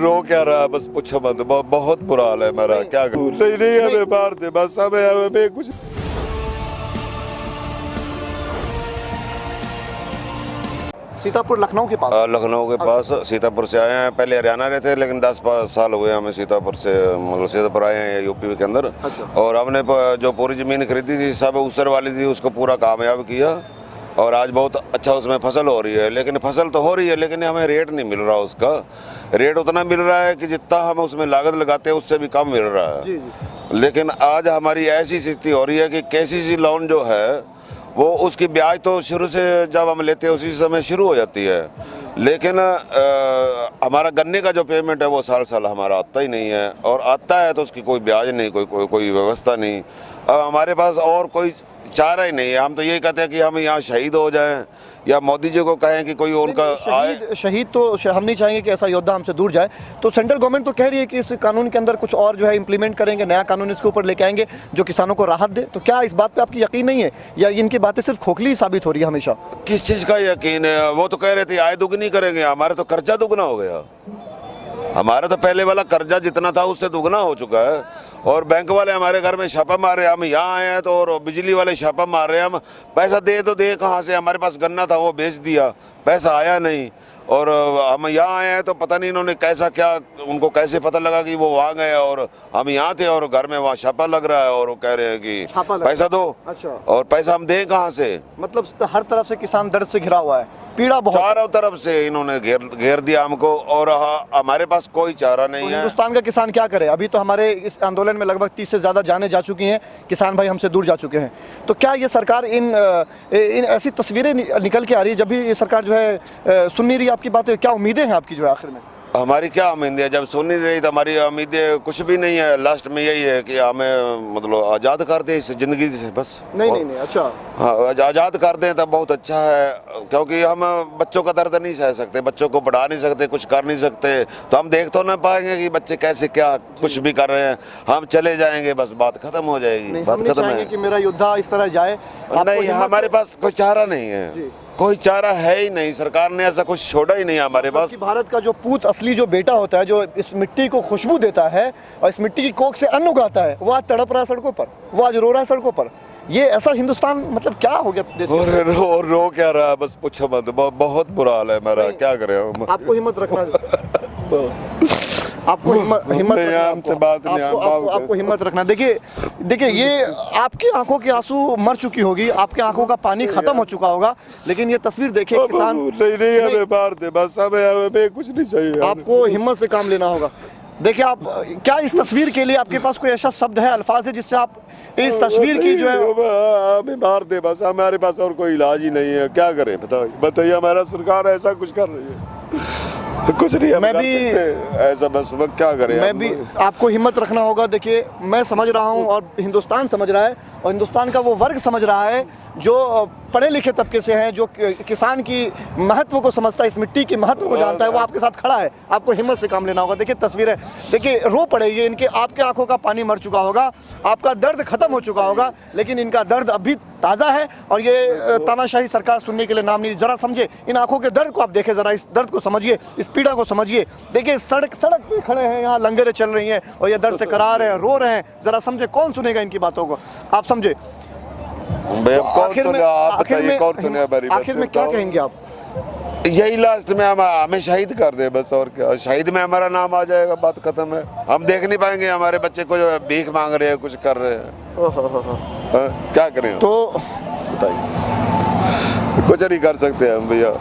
रो क्या रहा है, बस पूछो मत, बहुत बुरा हाल है मेरा। क्या करूं? नहीं हमें मार दे बस, हमें कुछ। सीतापुर लखनऊ के पास। लखनऊ के पास सीतापुर से आए हैं। पहले हरियाणा रहते थे, लेकिन 10 साल हो गए हमें सीतापुर से, मतलब सीतापुर आए हैं यूपी के अंदर। और हमने जो पूरी ज़मीन खरीदी थी सब ऊसर वाली थी, उसको पूरा कामयाब किया और आज बहुत अच्छा उसमें फसल हो रही है। लेकिन फसल तो हो रही है, लेकिन हमें रेट नहीं मिल रहा। उसका रेट उतना मिल रहा है कि जितना हम उसमें लागत लगाते हैं उससे भी कम मिल रहा है। जी। लेकिन आज हमारी ऐसी स्थिति हो रही है कि KCC लोन जो है वो उसकी ब्याज तो शुरू से जब हम लेते हैं उसी समय शुरू हो जाती है, लेकिन हमारा गन्ने का जो पेमेंट है वो साल साल हमारा आता ही नहीं है, और आता है तो उसकी कोई ब्याज नहीं, कोई व्यवस्था नहीं। अब हमारे पास और कोई चारा ही नहीं है। हम तो यही कहते हैं कि हम यहाँ शहीद हो जाएं या मोदी जी को कहें कि कोई उनका शहीद तो हम नहीं चाहेंगे कि ऐसा योद्धा हमसे दूर जाए। तो सेंट्रल गवर्नमेंट तो कह रही है कि इस कानून के अंदर कुछ और जो है इम्प्लीमेंट करेंगे, नया कानून इसके ऊपर लेके आएंगे जो किसानों को राहत दे। तो क्या इस बात पे आपकी यकीन नहीं है या इनकी बातें सिर्फ खोखली साबित हो रही है हमेशा? किस चीज़ का यकीन है? वो तो कह रहे थे आय दुगनी करेंगे, हमारे तो कर्जा दुगना हो गया। हमारा तो पहले वाला कर्जा जितना था उससे दुगना हो चुका है, और बैंक वाले हमारे घर में छापा मार रहे हैं। हम यहाँ आए हैं तो, और बिजली वाले छापा मार रहे हैं। हम पैसा दे तो दे कहाँ से? हमारे पास गन्ना था वो बेच दिया, पैसा आया नहीं। और हम यहाँ आए हैं तो पता नहीं इन्होंने कैसा क्या, उनको कैसे पता लगा कि वो वहाँ गए और हम यहाँ थे और घर में वहाँ छापा लग रहा है और वो कह रहे हैं कि पैसा दो। अच्छा। और पैसा हम दें कहाँ से? मतलब हर तरफ से किसान दर्द से घिरा हुआ है, पीड़ा बहुत, चारों तरफ से इन्होंने घेर दिया हमको, और हमारे पास कोई चारा नहीं है। हिंदुस्तान का किसान क्या करे? अभी तो हमारे इस आंदोलन में लगभग 30 से ज़्यादा जाने जा चुकी हैं, किसान भाई हमसे दूर जा चुके हैं। तो क्या ये सरकार इन ऐसी तस्वीरें निकल के आ रही है, जब भी ये सरकार जो है सुन नहीं रही आपकी बातें? क्या उम्मीदें हैं आपकी जो है आखिर में? हमारी क्या उम्मीद है? जब सुन नहीं रही तो हमारी उम्मीदें कुछ भी नहीं है। लास्ट में यही है कि हमें मतलब आज़ाद कर दें इस ज़िंदगी से बस। नहीं। अच्छा। हाँ, आज़ाद कर दें तब बहुत अच्छा है, क्योंकि हम बच्चों का दर्द नहीं सह सकते, बच्चों को बढ़ा नहीं सकते, कुछ कर नहीं सकते। तो हम देख तो ना पाएंगे कि बच्चे कैसे क्या कुछ भी कर रहे हैं। हम चले जाएंगे, बस बात खत्म हो जाएगी। बात खत्म है कि मेरा योद्धा इस तरह जाए। नहीं, हमारे पास कोई चारा नहीं है, कोई चारा है ही नहीं। सरकार ने ऐसा कुछ छोड़ा ही नहीं हमारे पास। भारत का जो पूत असली जो बेटा होता है, जो इस मिट्टी को खुशबू देता है और इस मिट्टी की कोख से अन्न उगाता है, वो आज तड़प रहा है सड़कों पर, वो आज रो रहा है सड़कों पर। ये ऐसा हिंदुस्तान मतलब क्या हो गया देश में? रो क्या रहा है, बस पूछो मत, बहुत बुरा हाल है मेरा। क्या करें हम? आपको हिम्मत रखना आपको हिम्मत रखना। देखिए ये आपकी आंखों की आंसू मर चुकी होगी, आपकी आंखों का पानी खत्म हो चुका होगा, लेकिन ये तस्वीर देखिए किसान। नहीं हमें मार दे बस, हमें कुछ नहीं चाहिए। आपको हिम्मत से काम लेना होगा। देखिए आप क्या इस तस्वीर के लिए आपके पास कोई ऐसा शब्द है, अल्फाज है, जिससे आप इस तस्वीर की जो है? हमें मार दे बस, हमारे पास और कोई इलाज ही नहीं है। क्या करें बताइए? हमारा सरकार ऐसा कुछ कर रही है, कुछ नहीं। मैं भी ऐसा बस क्या करें? मैं भी आपको हिम्मत रखना होगा। देखिए मैं समझ रहा हूँ और हिंदुस्तान समझ रहा है, और हिंदुस्तान का वो वर्ग समझ रहा है जो पढ़े लिखे तबके से है, जो किसान की महत्व को समझता है, इस मिट्टी की महत्व को जानता है, वो आपके साथ खड़ा है। आपको हिम्मत से काम लेना होगा। देखिए तस्वीरें देखिए, रो पड़े ये इनके, आपके आंखों का पानी मर चुका होगा, आपका दर्द खत्म हो चुका होगा, लेकिन इनका दर्द अभी ताज़ा है। और ये तानाशाही सरकार सुनने के लिए नाम नहीं। जरा समझे इन आंखों के दर्द को, आप देखें जरा, इस दर्द को समझिए, इस पीड़ा को समझिए। देखिए सड़क पे खड़े हैं, यहाँ लंगरें चल रही हैं और ये दर्द से करा रहे हैं, रो रहे हैं। जरा समझे, कौन सुनेगा इनकी बातों को? आप समझे। आखिर में क्या कहेंगे आप? यही लास्ट में हमें शहीद कर दे बस, और क्या? शहीद में हमारा नाम आ जाएगा, बात खत्म है। हम देख नहीं पाएंगे हमारे बच्चे को जो भीख मांग रहे हैं, कुछ कर रहे हैं। क्या करें? तो बताइए, कुछ नहीं कर सकते हम भैया।